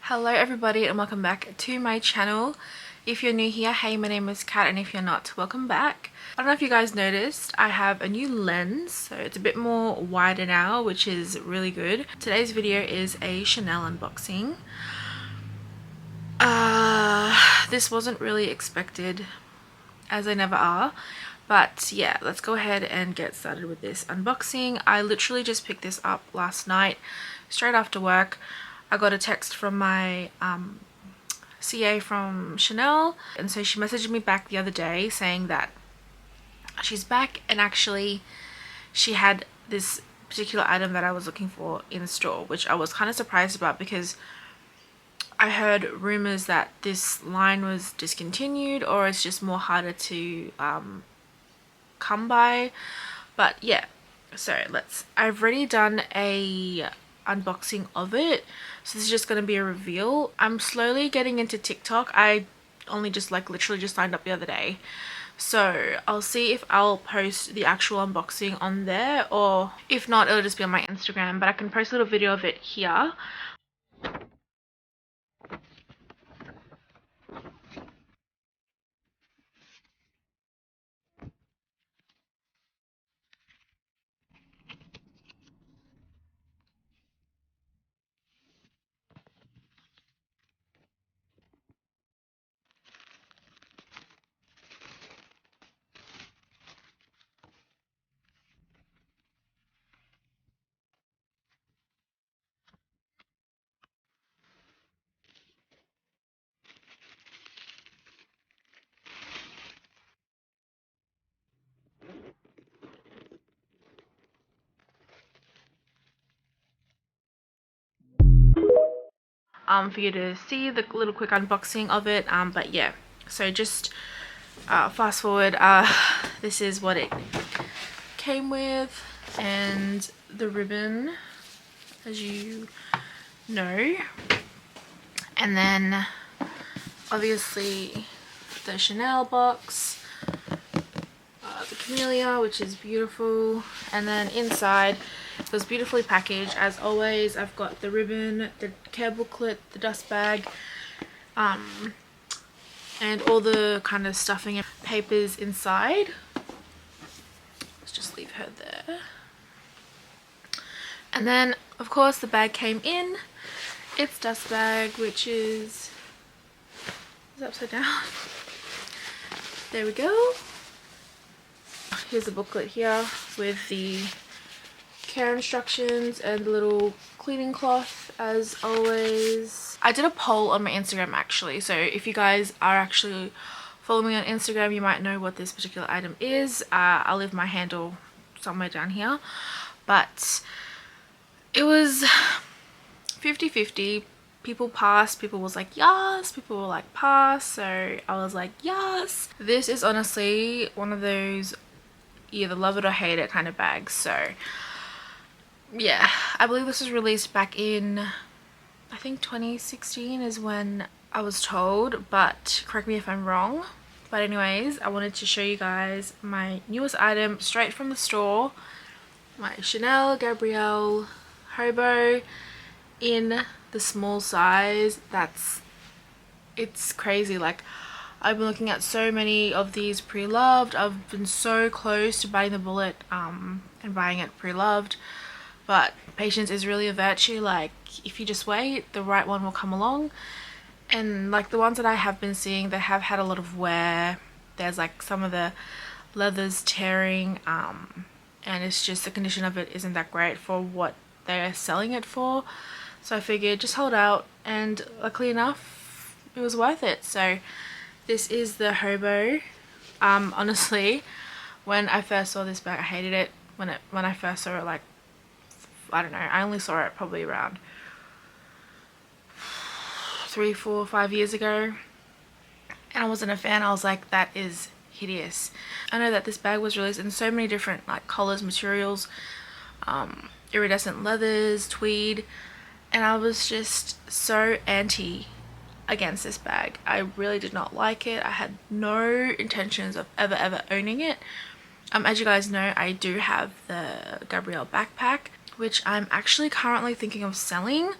Hello everybody and welcome back to my channel. If you're new here, hey, my name is Kat, and if you're not, welcome back. I don't know if you guys noticed, I have a new lens, so it's a bit more wider now, which is really good. Today's video is a Chanel unboxing. This wasn't really expected, as I never are, but yeah, let's go ahead and get started with this unboxing. I literally just picked this up last night, straight after work. I got a text from my CA from Chanel, and so she messaged me back the other day saying that she's back, and actually she had this particular item that I was looking for in store, which I was kind of surprised about because I heard rumors that this line was discontinued or it's just more harder to come by. But yeah, so I've already done a unboxing of it, so this is just going to be a reveal. I'm slowly getting into TikTok. I only just literally just signed up the other day, so I'll see if I'll post the actual unboxing on there, or if not, it'll just be on my Instagram, but I can post a little video of it here. For you to see the little quick unboxing of it, but yeah, so just fast forward, this is what it came with, and the ribbon, as you know, and then obviously the Chanel box, the camellia, which is beautiful, and then inside it was beautifully packaged as always. I've got the ribbon, the care booklet, the dust bag, and all the kind of stuffing and papers inside. Let's just leave her there. And then of course the bag came in. It's dust bag, which is upside down. There we go. Here's a booklet here with the care instructions and the little cleaning cloth as always. I did a poll on my Instagram actually, so if you guys are actually following me on Instagram, you might know what this particular item is. I'll leave my handle somewhere down here, but it was 50-50. People passed, people was like yes, people were like pass, so I was like yes. This is honestly one of those either love it or hate it kind of bags. So yeah, I believe this was released back in, I think 2016 is when I was told, but correct me if I'm wrong. But anyways, I wanted to show you guys my newest item straight from the store, my Chanel Gabrielle Hobo in the small size. It's crazy. Like, I've been looking at so many of these pre-loved. I've been so close to biting the bullet and buying it pre-loved, but patience is really a virtue. Like, if you just wait, the right one will come along. And like the ones that I have been seeing, they have had a lot of wear. There's like some of the leathers tearing, and it's just the condition of it isn't that great for what they're selling it for. So I figured just hold out, and luckily enough it was worth it. So this is the Hobo. Honestly, when I first saw this bag, I hated it. When I first saw it, like, I don't know, I only saw it probably around 3, 4, 5 years ago, and I wasn't a fan. I was like, that is hideous. I know that this bag was released in so many different like colors, materials, iridescent leathers, tweed, and I was just so anti against this bag. I really did not like it. I had no intentions of ever owning it. As you guys know, I do have the Gabrielle backpack, which I'm actually currently thinking of selling.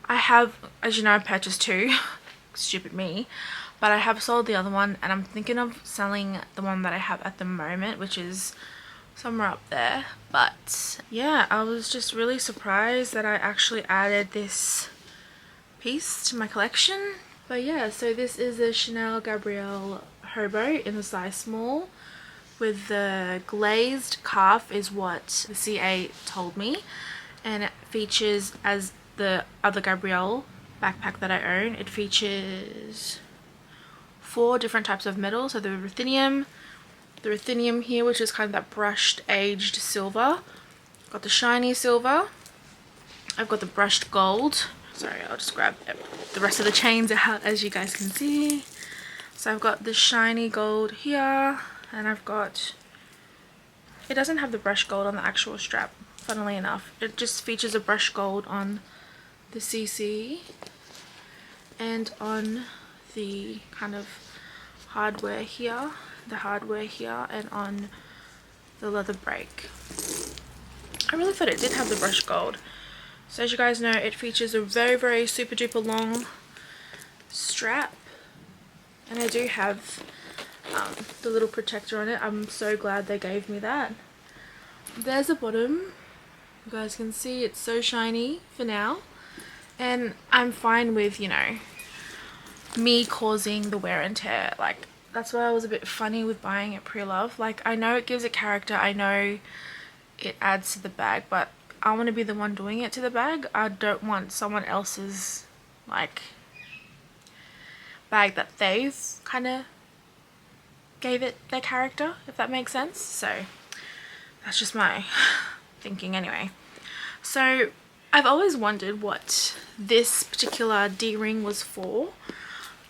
I have, as you know, I purchased two. Stupid me. But I have sold the other one, and I'm thinking of selling the one that I have at the moment, which is somewhere up there. But yeah, I was just really surprised that I actually added this piece to my collection. But yeah, so this is a Chanel Gabrielle Hobo in the size small, with the glazed calf is what the CA told me, and it features, as the other Gabrielle backpack that I own, it features 4 different types of metal. So the ruthenium here, which is kind of that brushed aged silver, got the shiny silver, I've got the brushed gold. Sorry, I'll just grab the rest of the chains out, as you guys can see. So I've got the shiny gold here, and I've got, it doesn't have the brushed gold on the actual strap, funnily enough. It just features a brushed gold on the CC and on the kind of hardware here, and on the leather brake. I really thought it did have the brushed gold. So as you guys know, it features a very super duper long strap, and I do have the little protector on it. I'm so glad they gave me that. There's the bottom. You guys can see it's so shiny for now, and I'm fine with, you know, me causing the wear and tear. Like, that's why I was a bit funny with buying it pre-love. Like, I know it gives it character, I know it adds to the bag, but I want to be the one doing it to the bag. I don't want someone else's, like, bag that they've kind of gave it their character, if that makes sense. So that's just my thinking anyway. So I've always wondered what this particular D-ring was for.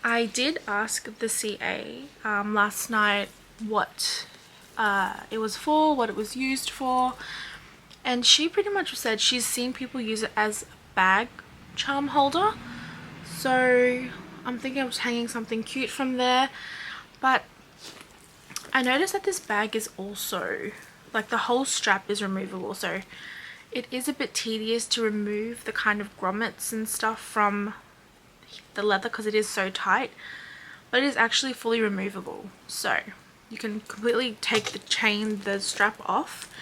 I did ask the CA last night what it was for, what it was used for, and she pretty much said she's seen people use it as a bag charm holder. So I'm thinking of just hanging something cute from there. But I noticed that this bag is also, like, the whole strap is removable, so it is a bit tedious to remove the kind of grommets and stuff from the leather because it is so tight, but it is actually fully removable. So you can completely take the strap off,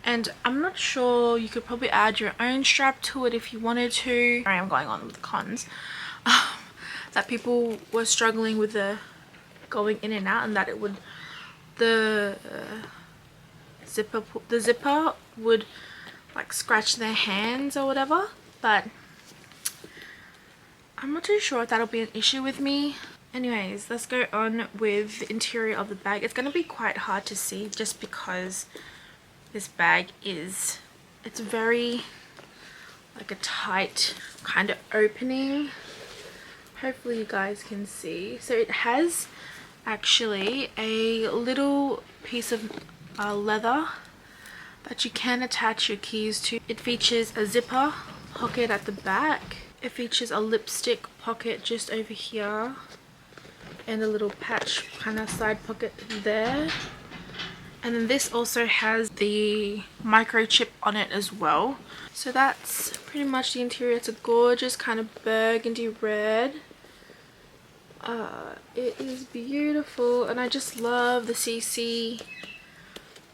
and I'm not sure, you could probably add your own strap to it if you wanted to. I am going on with the cons. That people were struggling with the going in and out, and that it would, the zipper would like scratch their hands or whatever, but I'm not too sure if that'll be an issue with me. Anyways, let's go on with the interior of the bag. It's going to be quite hard to see just because this bag is, it's very like a tight kind of opening. Hopefully you guys can see. So it has actually a little piece of leather that you can attach your keys to. It features a zipper pocket at the back. It features a lipstick pocket just over here, and a little patch kind of side pocket there. And then this also has the microchip on it as well. So that's pretty much the interior. It's a gorgeous kind of burgundy red. It is beautiful, and I just love the CC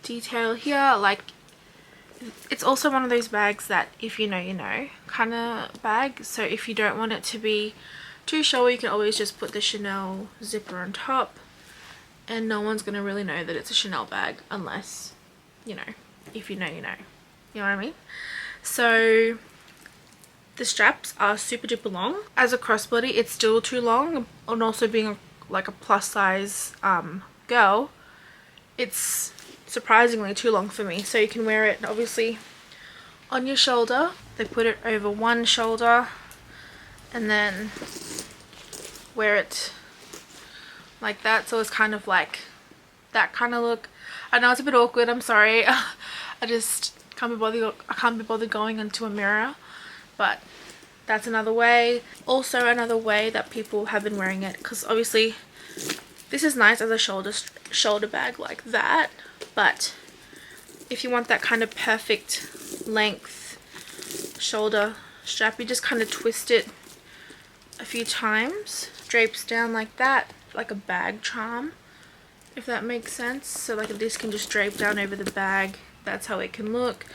detail here. Like, it's also one of those bags that if you know, you know kind of bag. So if you don't want it to be too showy, you can always just put the Chanel zipper on top, and no one's gonna really know that it's a Chanel bag unless, you know, if you know, you know. You know what I mean? So the straps are super duper long. As a crossbody, it's still too long, and also being like a plus size girl, it's surprisingly too long for me. So you can wear it obviously on your shoulder. They put it over one shoulder and then wear it like that, so it's kind of like that kind of look. I know it's a bit awkward, I'm sorry. I just can't be bothered going into a mirror, but that's another way. Also another way that people have been wearing it, because obviously this is nice as a shoulder bag like that, but if you want that kind of perfect length shoulder strap, you just kind of twist it a few times, drapes down like that, like a bag charm, if that makes sense. So like this can just drape down over the bag. That's how it can look,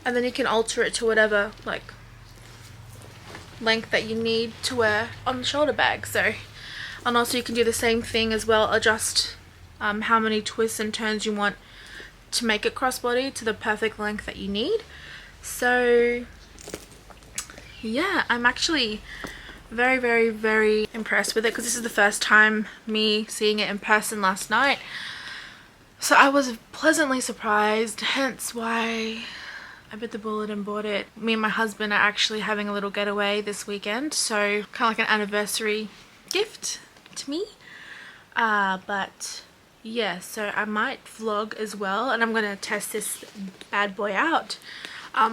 and then you can alter it to whatever like length that you need to wear on the shoulder bag. So, and also you can do the same thing as well, adjust how many twists and turns you want to make it crossbody to the perfect length that you need. So yeah, I'm actually very impressed with it, because this is the first time me seeing it in person last night. So I was pleasantly surprised, hence why I bit the bullet and bought it. Me and my husband are actually having a little getaway this weekend, so kind of like an anniversary gift to me. But yeah, so I might vlog as well, and I'm gonna test this bad boy out.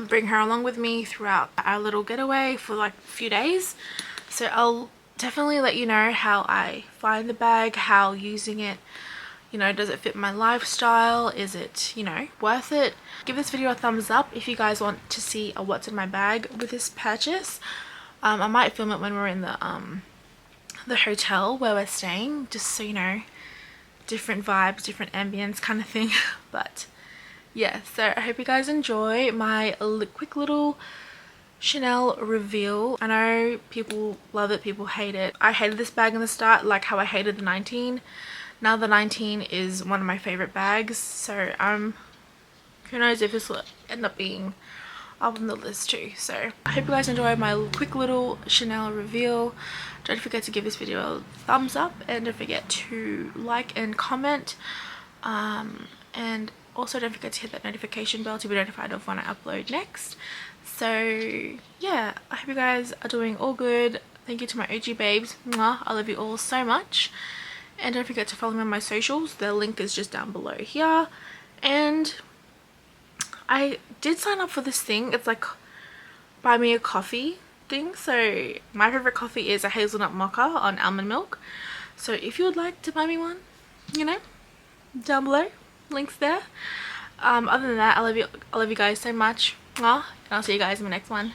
Bring her along with me throughout our little getaway for like a few days. So I'll definitely let you know how I find the bag, how using it, you know, does it fit my lifestyle? Is it, you know, worth it? Give this video a thumbs up if you guys want to see a what's in my bag with this purchase. I might film it when we're in the hotel where we're staying, just so you know, different vibes, different ambience kind of thing. But yeah, so I hope you guys enjoy my quick little Chanel reveal. I know people love it, people hate it. I hated this bag in the start, like how I hated the 19. Now the 19 is one of my favorite bags, so who knows if this will end up being up on the list too. So I hope you guys enjoyed my quick little Chanel reveal. Don't forget to give this video a thumbs up, and don't forget to like and comment, and also don't forget to hit that notification bell to be notified of when I upload next. So yeah, I hope you guys are doing all good. Thank you to my OG babes. Mwah. I love you all so much. And don't forget to follow me on my socials. The link is just down below here. And I did sign up for this thing. It's like buy me a coffee thing. So my favorite coffee is a hazelnut mocha on almond milk. So if you would like to buy me one, you know, down below, links there. Other than that, I love you guys so much. And I'll see you guys in the next one.